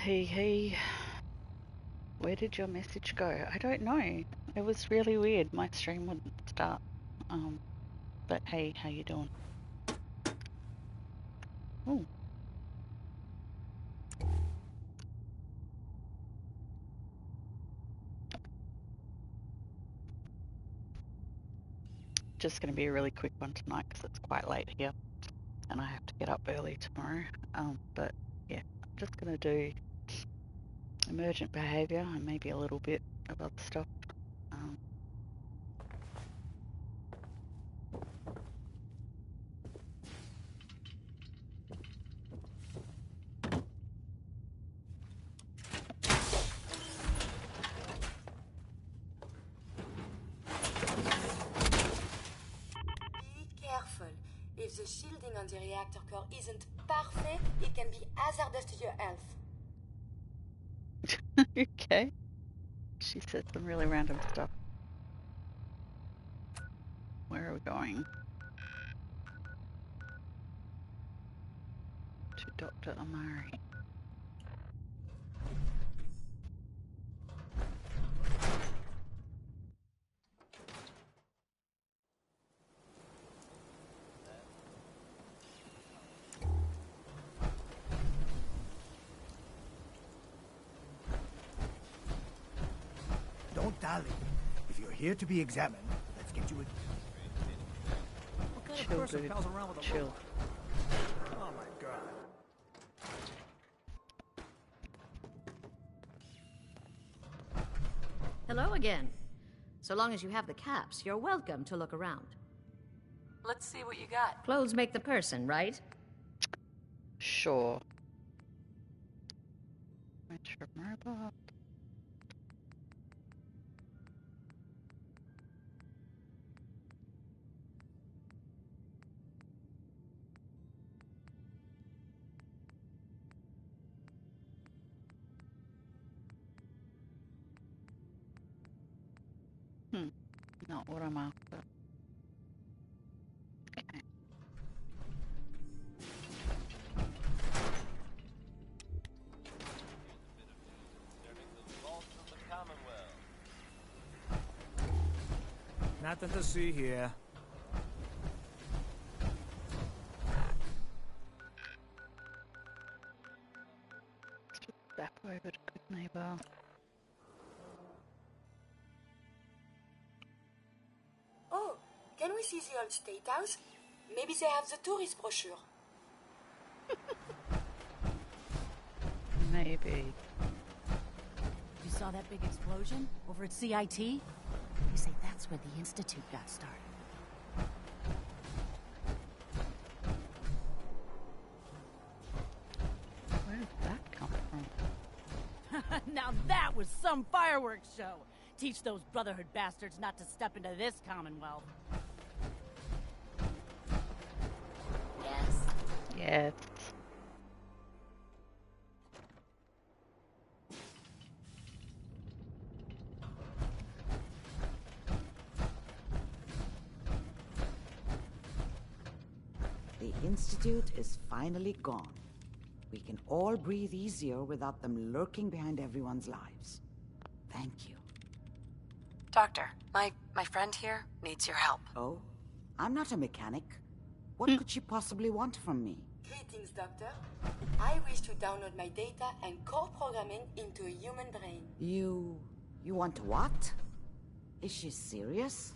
Hey, hey, where did your message go? I don't know. It was really weird. My stream wouldn't start. Um, but hey, how you doing? Oh, just gonna be a really quick one tonight because it's quite late here and I have to get up early tomorrow. But yeah, I'm just gonna do emergent behaviour and maybe a little bit of other stuff. Um, Be careful. If the shielding on the reactor core isn't perfect, it can be hazardous to your health. okay, she said some really random stuff. Where are we going? To Dr. Amari. Don't dally. If you're here to be examined, let's get you a... What kind Chill, of person dude. pals around with a Chill. robot? Oh my god. Hello again. So long as you have the caps, you're welcome to look around. Let's see what you got. Clothes make the person, right? Sure. Metro robot. Not what I'm after. Okay. Nothing to see here. Step over to good neighbor. Oh, can we see the old State House? Maybe they have the tourist brochure. Maybe. You saw that big explosion over at CIT? They say that's where the Institute got started. Where did that come from? Now that was some fireworks show! Teach those Brotherhood bastards not to step into this Commonwealth. Yes. Yes. The Institute is finally gone. We can all breathe easier without them lurking behind everyone's lives. Thank you. Doctor, my friend here needs your help. Oh? I'm not a mechanic. What could she possibly want from me? Greetings, Doctor. I wish to download my data and core programming into a human brain. You want what? Is she serious?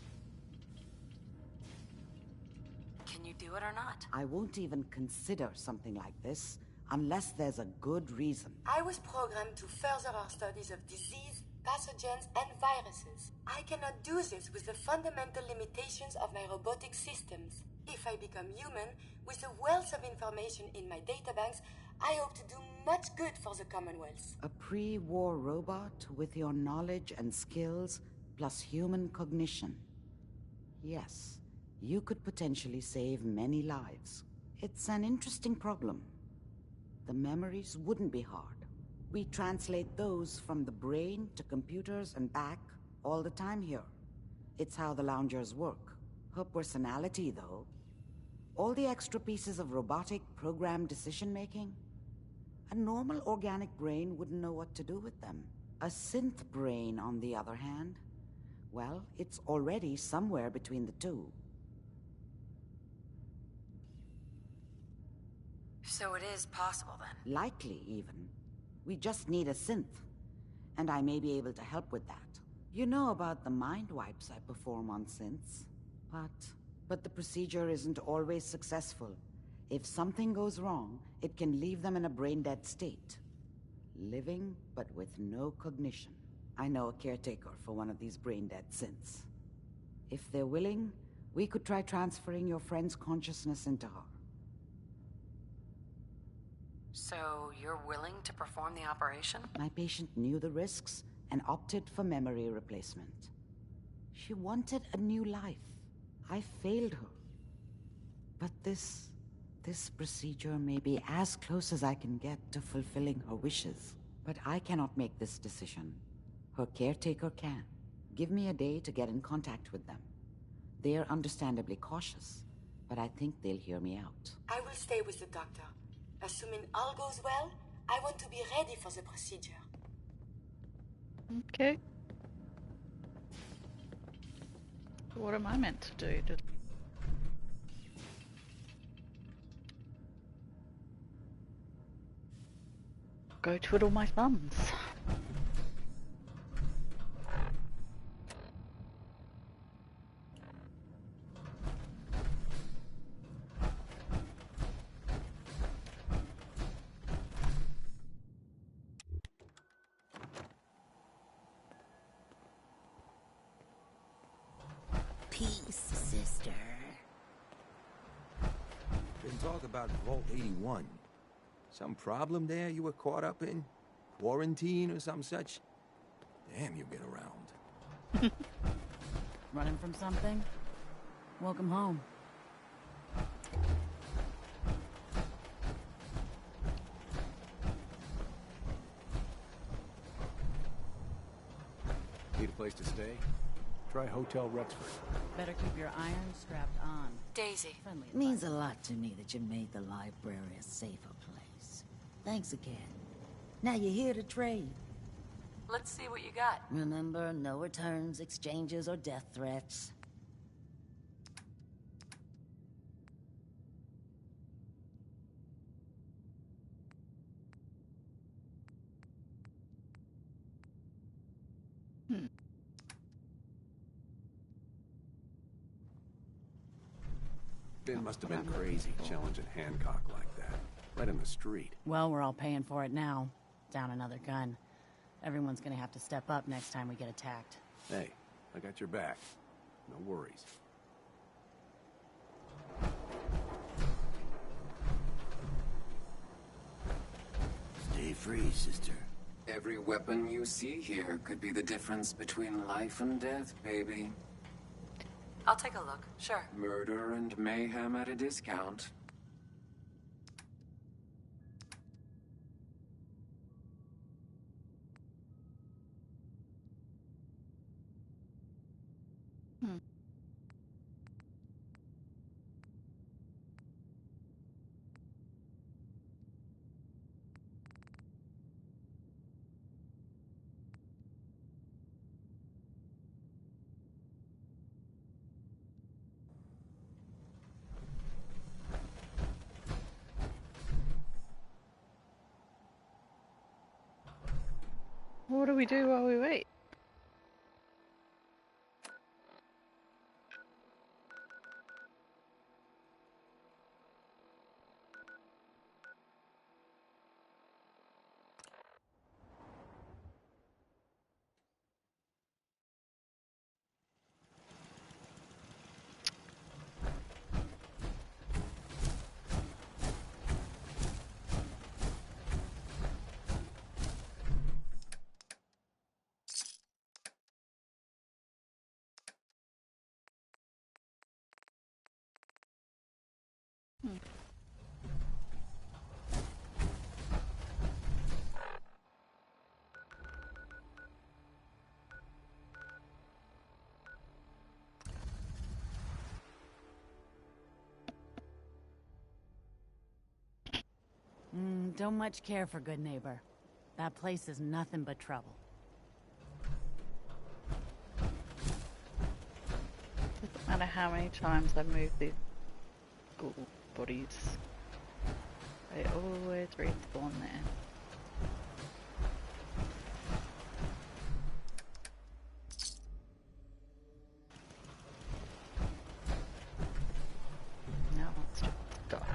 Can you do it or not? I won't even consider something like this unless there's a good reason. I was programmed to further our studies of disease, pathogens, and viruses. I cannot do this with the fundamental limitations of my robotic systems. If I become human, with the wealth of information in my databanks, I hope to do much good for the Commonwealth. A pre-war robot with your knowledge and skills plus human cognition. Yes, you could potentially save many lives. It's an interesting problem. The memories wouldn't be hard. We translate those from the brain to computers and back all the time here. It's how the loungers work. Her personality, though, all the extra pieces of robotic programmed decision-making, A normal organic brain wouldn't know what to do with them. A synth brain, on the other hand, well, it's already somewhere between the two. So it is possible then? Likely, even. We just need a synth. And I may be able to help with that. You know about the mind wipes I perform on synths. But the procedure isn't always successful. If something goes wrong, it can leave them in a brain-dead state. Living, but with no cognition. I know a caretaker for one of these brain-dead synths. If they're willing, we could try transferring your friend's consciousness into her. So you're willing to perform the operation? My patient knew the risks and opted for memory replacement. She wanted a new life. I failed her. But this procedure may be as close as I can get to fulfilling her wishes. But I cannot make this decision. Her caretaker can. Give me a day to get in contact with them. They are understandably cautious, but I think they'll hear me out. I will stay with the doctor. Assuming all goes well, I want to be ready for the procedure. Okay. What am I meant to do? Go twiddle my thumbs. Peace, sister. Been talk about Vault 81. Some problem there you were caught up in? Quarantine or some such? Damn, you get around. Running from something? Welcome home. Need a place to stay? Try Hotel Rexford. Better keep your iron strapped on. Daisy. Friendly It means a advice. lot to me that you made the library a safer place. Thanks again. Now you're here to trade. Let's see what you got. Remember, no returns, exchanges, or death threats. Ben must have been crazy challenging Hancock like that. Right in the street. Well, we're all paying for it now. Down another gun. Everyone's gonna have to step up next time we get attacked. Hey, I got your back. No worries. Stay free, sister. Every weapon you see here could be the difference between life and death, baby. I'll take a look, sure. Murder and mayhem at a discount. What do we do while we wait? Don't much care for Good Neighbor. That place is nothing but trouble. Doesn't matter how many times I move these ghoul bodies, they always respawn there. Now let's just stop.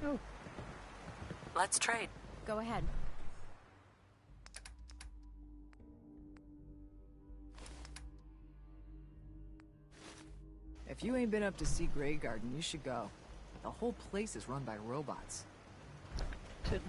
Oh. Let's trade. Go ahead. If you ain't been up to see Grey Garden, you should go. The whole place is run by robots. Tonight.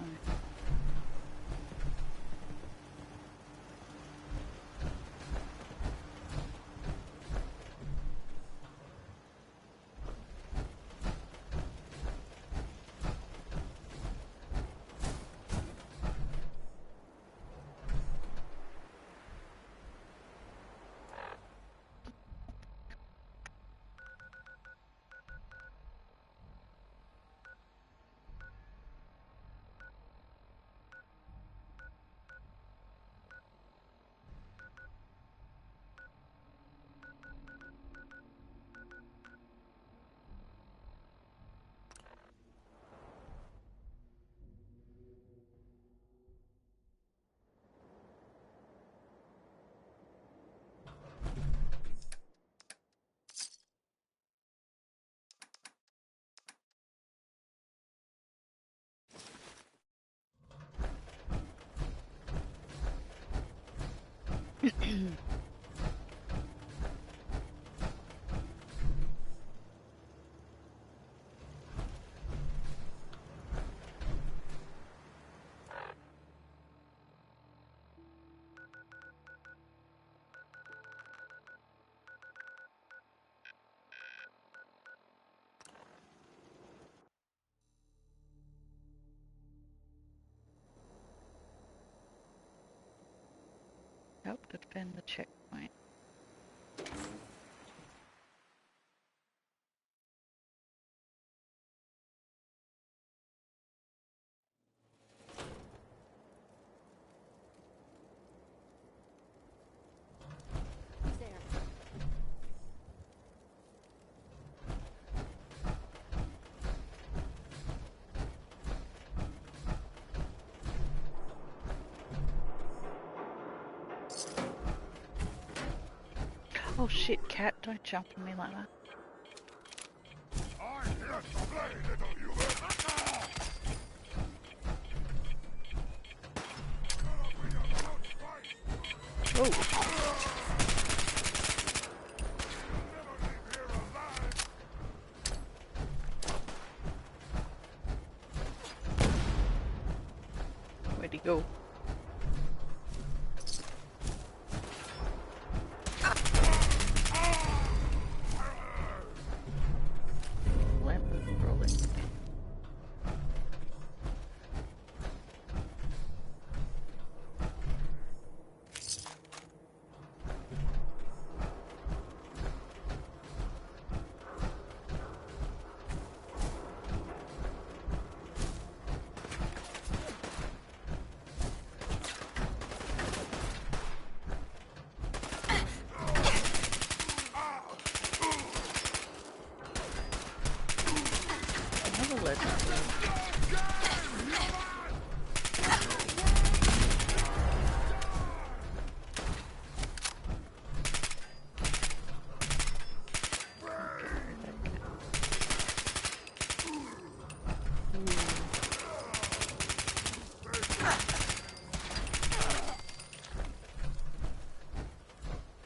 Help defend the checkpoint. Who's there? Oh shit, cat, don't jump on me like that. I'm here to play, little human. Oh. Where'd he go? Lamp is rolling. Another legend.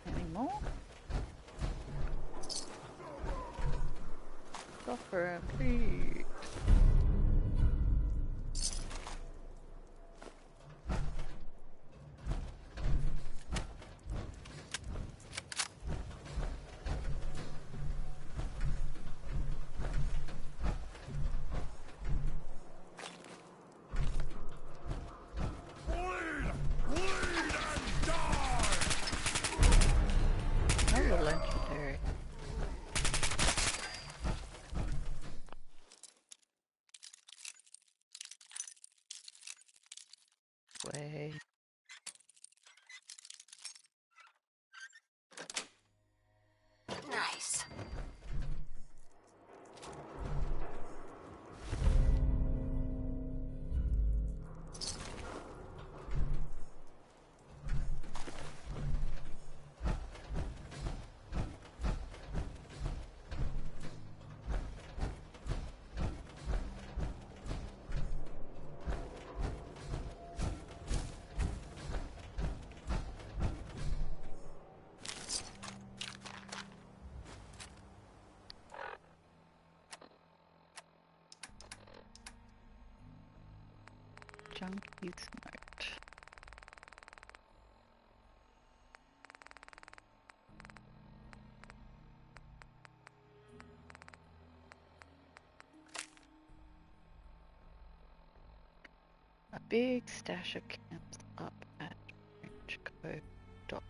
Any more? Suffer, please. Another legendary. this. Junkie's note. A big stash of camps up at Range Cove Dock.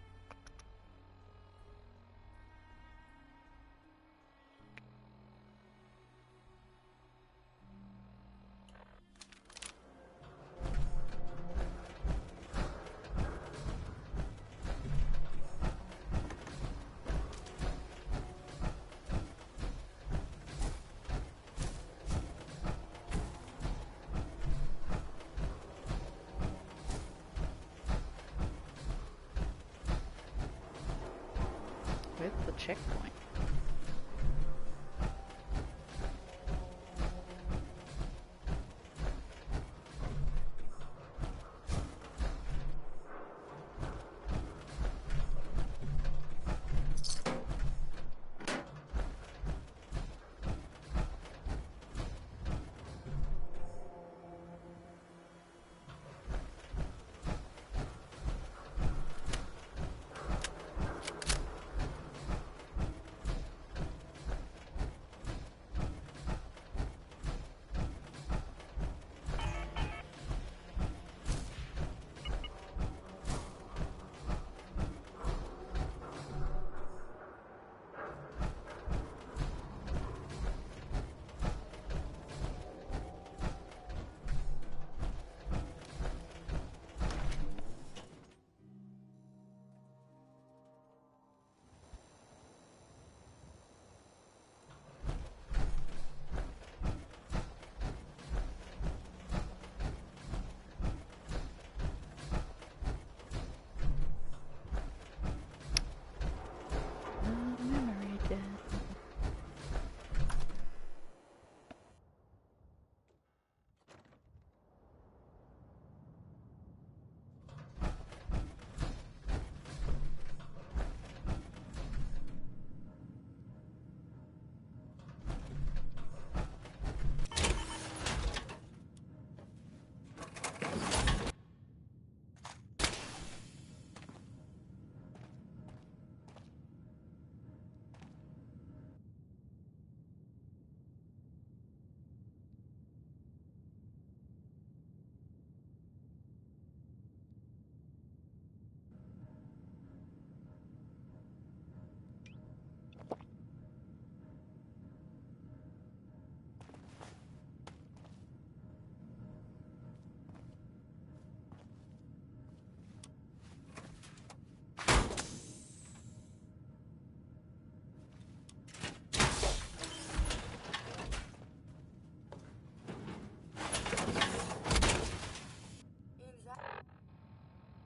Where's the checkpoint? Memory dead.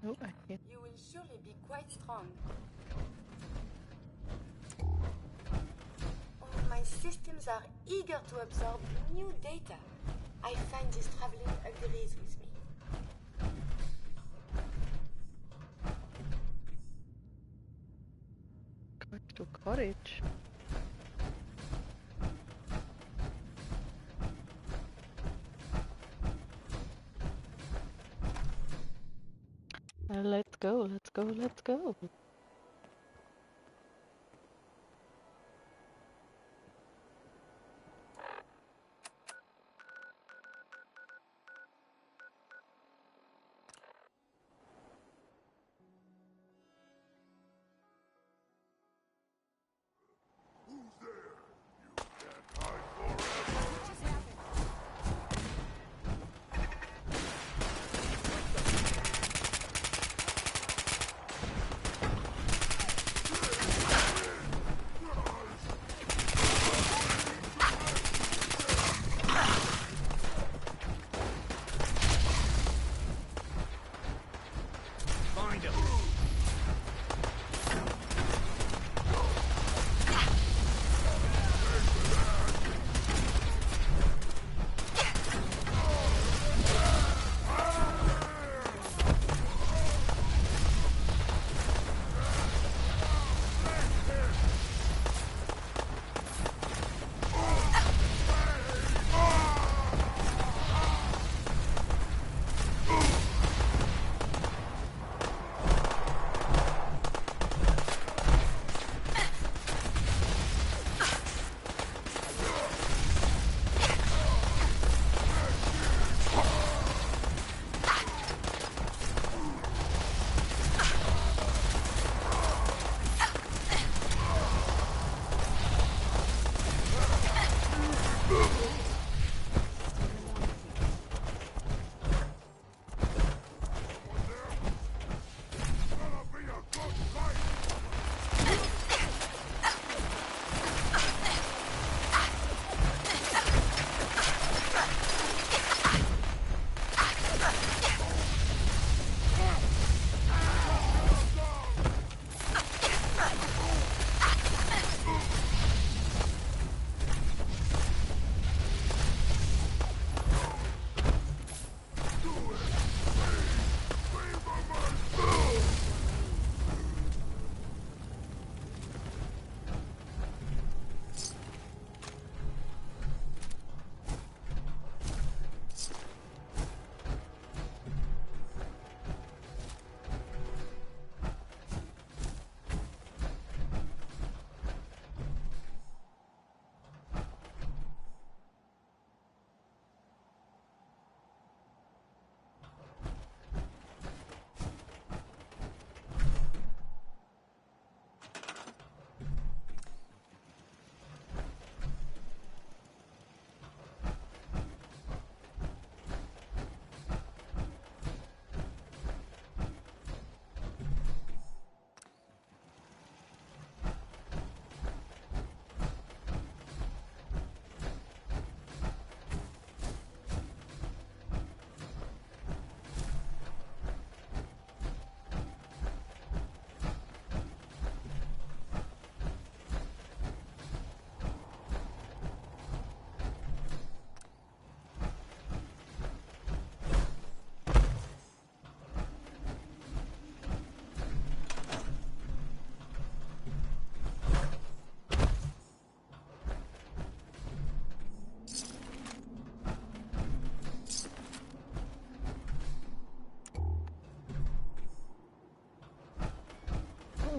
Oh, I hear. You will surely be quite strong. Oh, my systems are eager to absorb new data. I find this traveling agrees with me. Coastal Cottage. Let's go, let's go, let's go.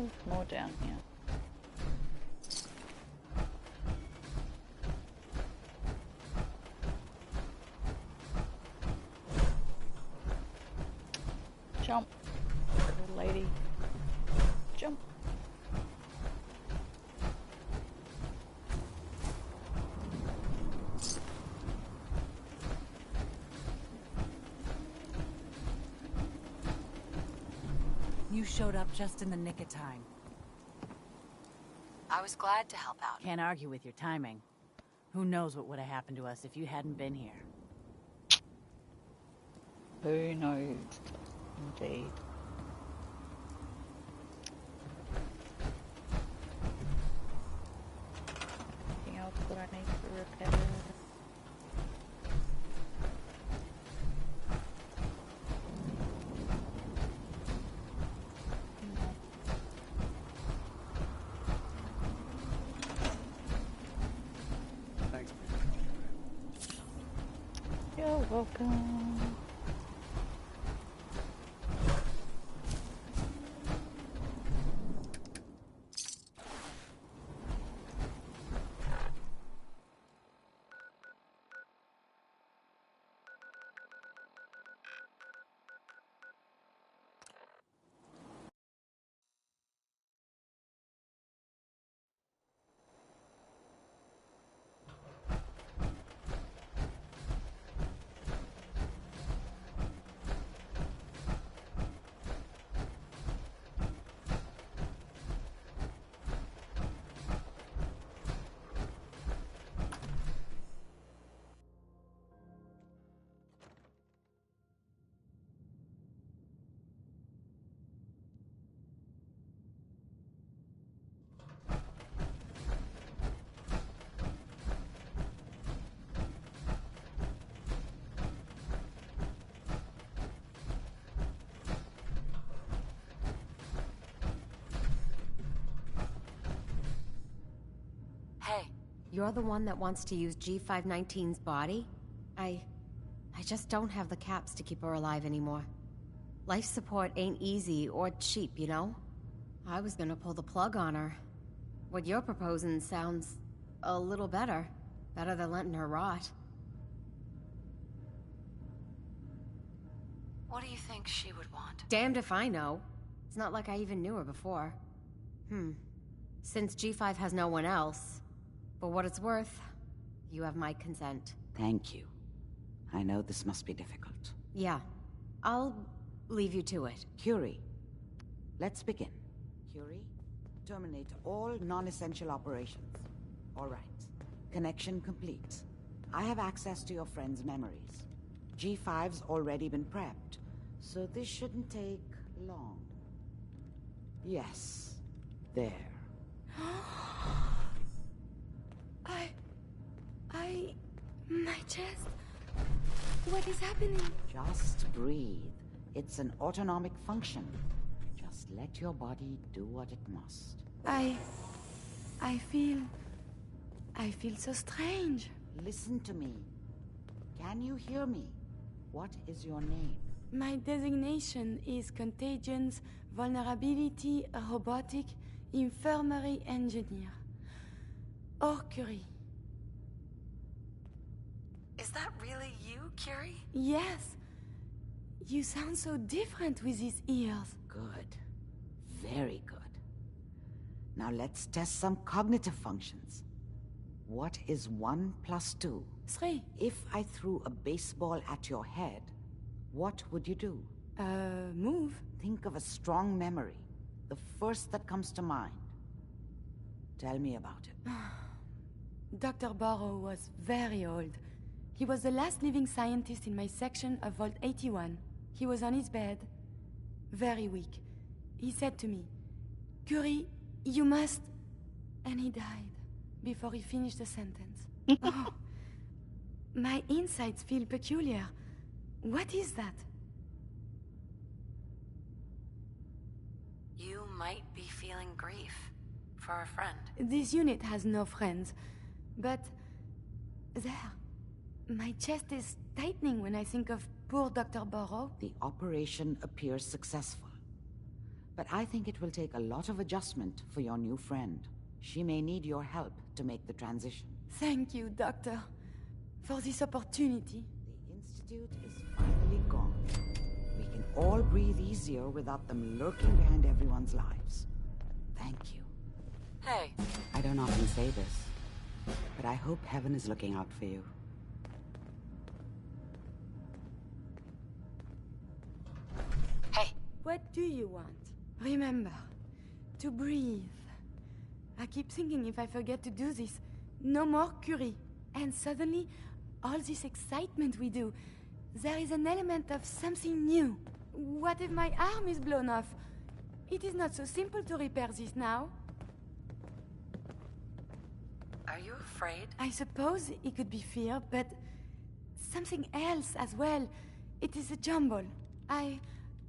Oh, more down here. Jump, little lady. Jump. You showed up just in the nick of time. I was glad to help out. Can't argue with your timing. Who knows what would have happened to us if you hadn't been here. Who knows? Indeed. Anything else that I need to repair? Thanks. You're welcome. Hey. You're the one that wants to use G519's body? I just don't have the caps to keep her alive anymore. Life support ain't easy or cheap, you know? I was gonna pull the plug on her. What you're proposing sounds a little better. Better than letting her rot. What do you think she would want? Damned if I know. It's not like I even knew her before. Since G5 has no one else, for what it's worth, you have my consent. Thank you. I know this must be difficult. Yeah. I'll leave you to it. Curie, let's begin. Curie, terminate all non-essential operations. All right. Connection complete. I have access to your friend's memories. G5's already been prepped, so this shouldn't take long. Yes. There. My chest. What is happening? Just breathe. It's an autonomic function. Just let your body do what it must. I feel so strange. Listen to me. Can you hear me? What is your name? My designation is Contagions Vulnerability Robotic Infirmary Engineer. Or Curie. Is that really you, Curie? Yes. You sound so different with these ears. Good. Very good. Now let's test some cognitive functions. What is 1 plus 2? 3. If I threw a baseball at your head, what would you do? Move. Think of a strong memory. The first that comes to mind. Tell me about it. Dr. Barrow was very old. He was the last living scientist in my section of Vault 81. He was on his bed, very weak. He said to me, "Curie, you must..." And he died before he finished the sentence. Oh, my insides feel peculiar. What is that? You might be feeling grief for a friend. This unit has no friends, but there. My chest is tightening when I think of poor Dr. Barrow. The operation appears successful. But I think it will take a lot of adjustment for your new friend. She may need your help to make the transition. Thank you, Doctor, for this opportunity. The Institute is finally gone. We can all breathe easier without them lurking behind everyone's lives. Thank you. Hey. I don't often say this, but I hope heaven is looking out for you. Hey. What do you want? Remember, to breathe. I keep thinking if I forget to do this, no more Curie. And suddenly, all this excitement we do, there is an element of something new. What if my arm is blown off? It is not so simple to repair this now. Are you afraid? I suppose it could be fear, but something else as well. It is a jumble. I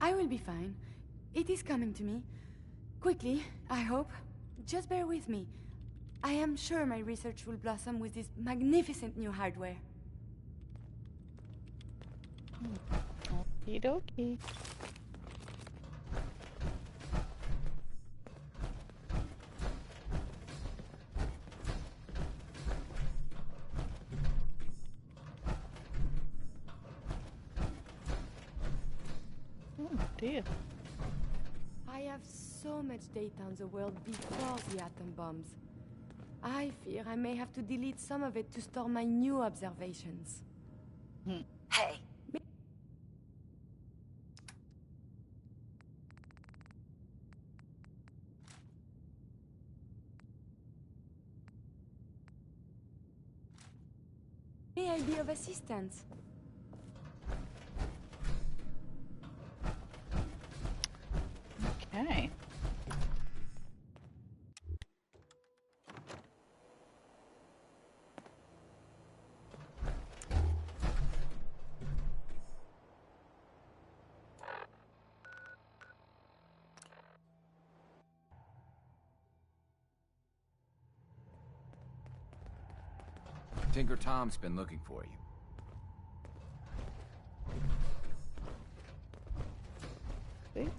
will be fine. It is coming to me. Quickly, I hope. Just bear with me. I am sure my research will blossom with this magnificent new hardware. Okie dokie. Oh dear. I have so much data on the world before the atom bombs. I fear I may have to delete some of it to store my new observations. Hey. May I be of assistance? Okay. Tinker Tom's been looking for you. See?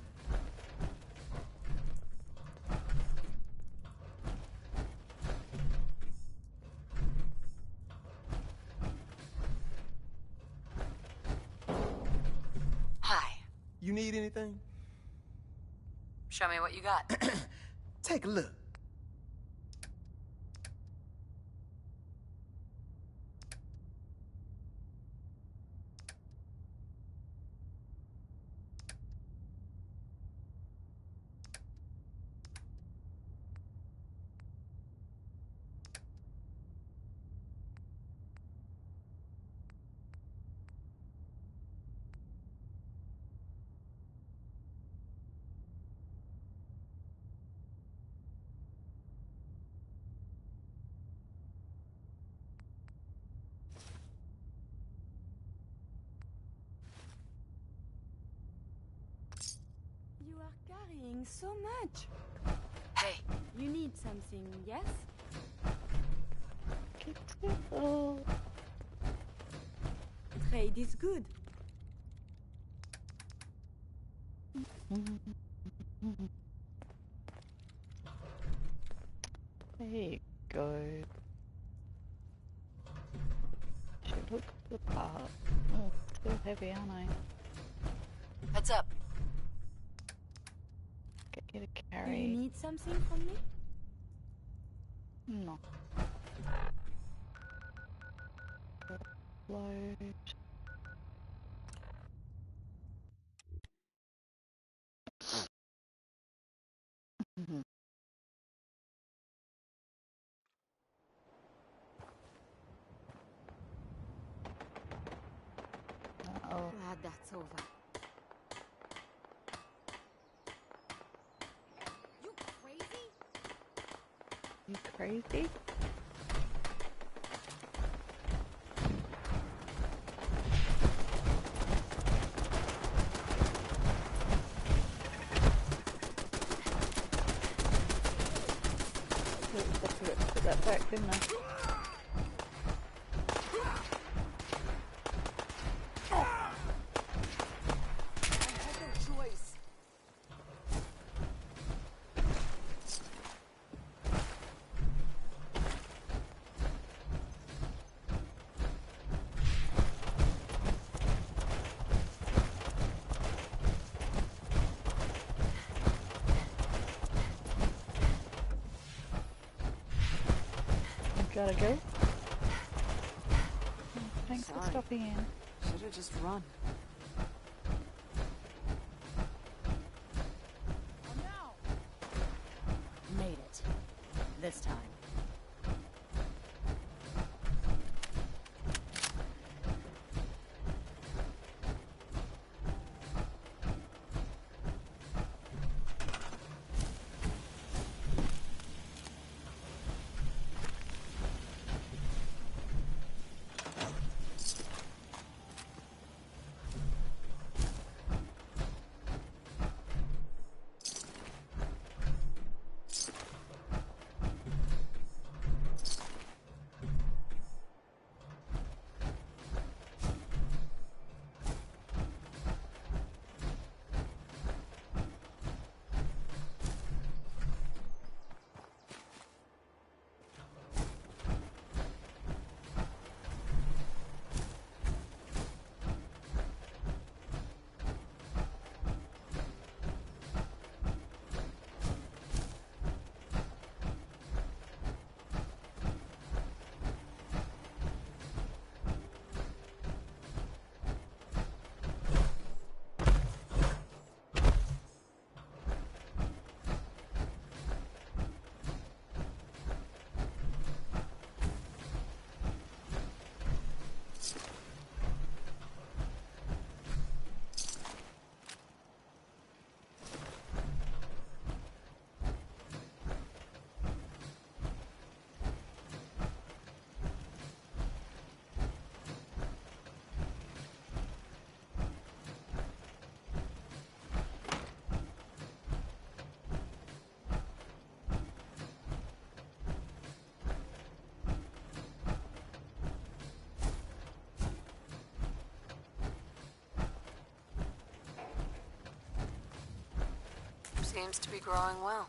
Hi. You need anything? Show me what you got. Take a look. You are carrying so much. Hey. You need something, yes? Oh. Trade is good. There you go. She looks the part. Oh, still heavy, aren't I? Heads up. Get you to Do carry. you need something from me? No. Load. Uh-oh. Glad that's over. You crazy? You crazy? Put that back, didn't I? Gotta go. Thanks Sorry. for stopping in. Should have just run. Oh no! Made it. This time. Seems to be growing well.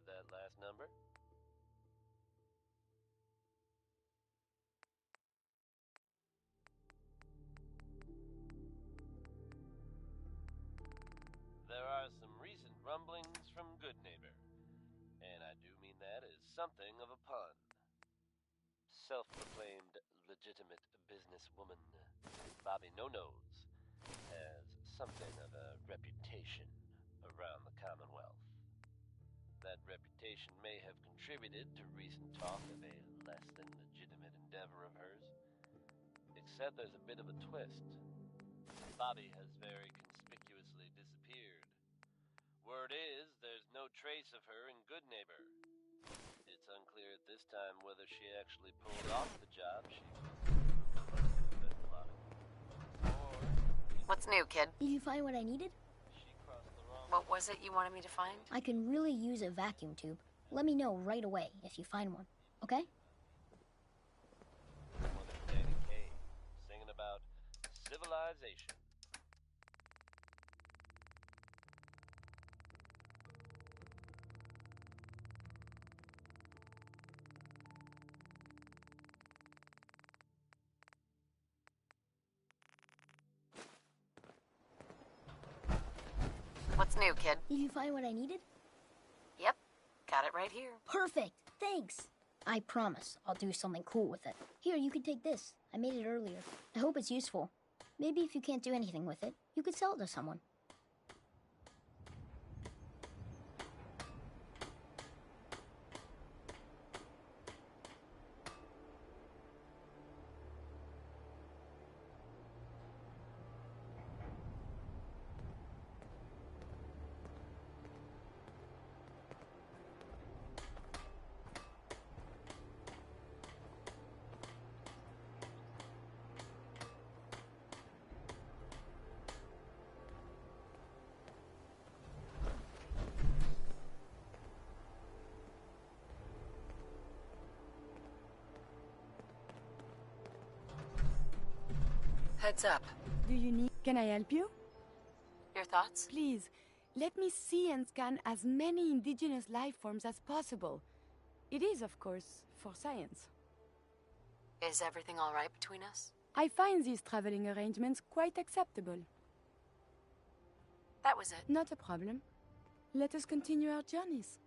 That last number? There are some recent rumblings from Goodneighbor, and I do mean that as something of a pun. Self-proclaimed legitimate businesswoman Bobby No-Nose has something of a reputation around the Commonwealth. That reputation may have contributed to recent talk of a less than legitimate endeavor of hers. Except there's a bit of a twist. Bobby has very conspicuously disappeared. Word is, there's no trace of her in Goodneighbor. It's unclear at this time whether she actually pulled off the job she been plotting. What's new, kid? Did you find what I needed? What was it you wanted me to find? I can really use a vacuum tube. Let me know right away if you find one, okay? Danny Kaye, singing about civilization. What's new, kid? Did you find what I needed? Yep, got it right here. Perfect, thanks. I promise I'll do something cool with it. Here, you can take this. I made it earlier. I hope it's useful. Maybe if you can't do anything with it, you could sell it to someone. Heads up. Do you need... Can I help you? Your thoughts? Please, let me see and scan as many indigenous life forms as possible. It is, of course, for science. Is everything all right between us? I find these traveling arrangements quite acceptable. That was it. Not a problem. Let us continue our journeys.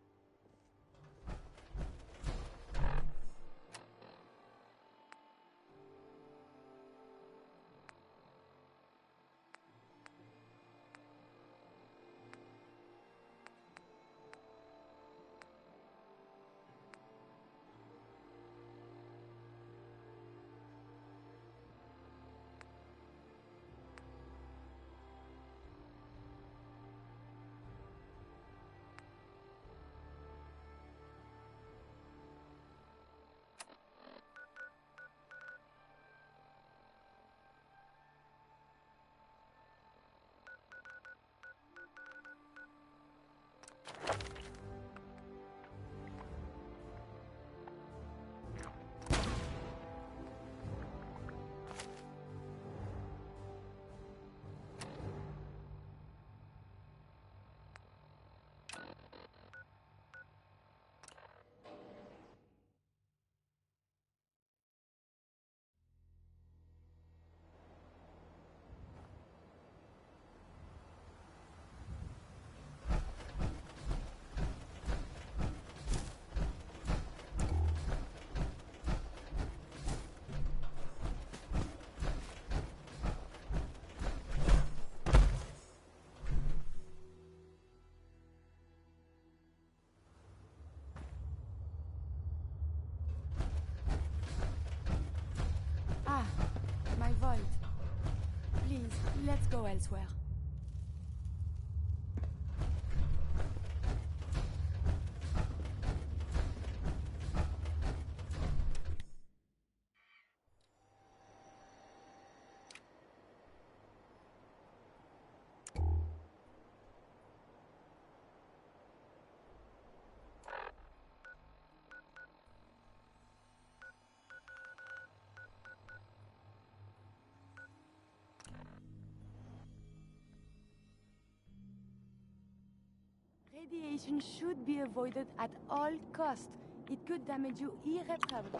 Ah, my vault. Please, let's go elsewhere. Radiation should be avoided at all costs. It could damage you irreparably.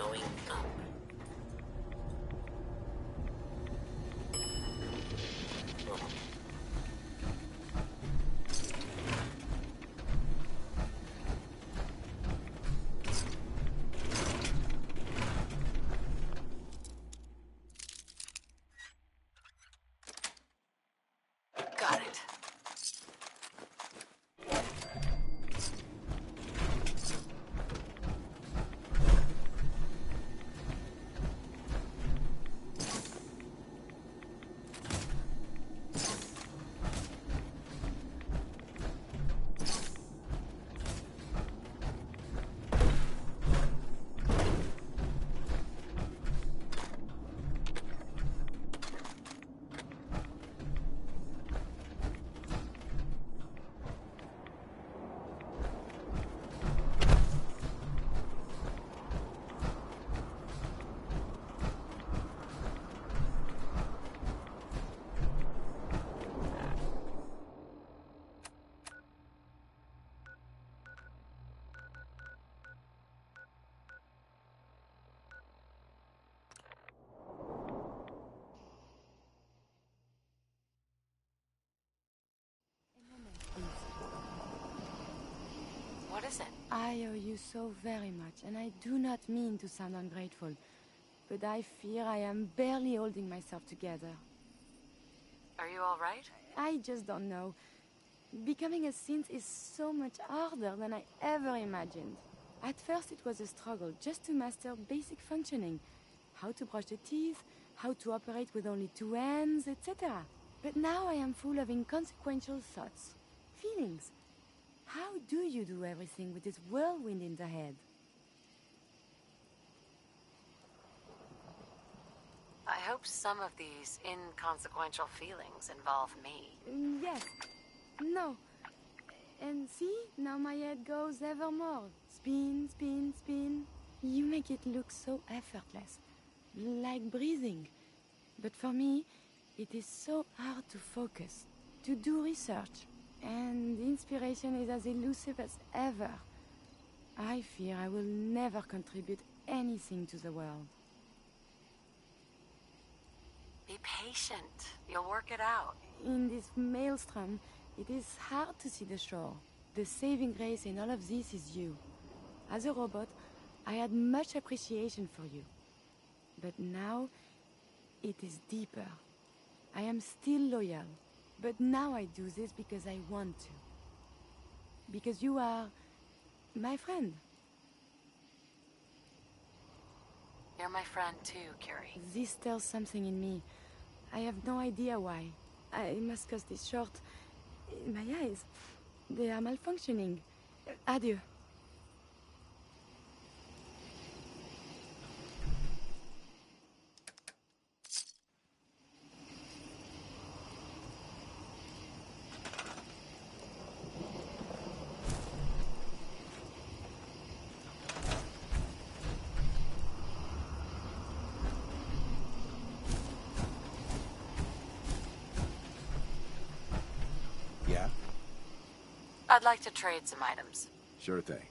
growing up. Got it. What is it? I owe you so very much, and I do not mean to sound ungrateful, but I fear I am barely holding myself together. Are you all right? I just don't know. Becoming a synth is so much harder than I ever imagined. At first it was a struggle just to master basic functioning. How to brush the teeth, how to operate with only 2 hands, etc. But now I am full of inconsequential thoughts, feelings. How do you do everything with this whirlwind in the head? I hope some of these inconsequential feelings involve me. Yes. No. And see, now my head goes ever more. Spin, spin, spin. You make it look so effortless. Like breathing. But for me, it is so hard to focus, to do research. And inspiration is as elusive as ever. I fear I will never contribute anything to the world. Be patient. You'll work it out. In this maelstrom, it is hard to see the shore. The saving grace in all of this is you. As a robot, I had much appreciation for you. But now, it is deeper. I am still loyal. But now I do this because I want to. Because you are my friend. You're my friend too, Curie. This stirs something in me. I have no idea why. I must cut this short. My eyes, they are malfunctioning. Adieu. Yeah? I'd like to trade some items. Sure thing.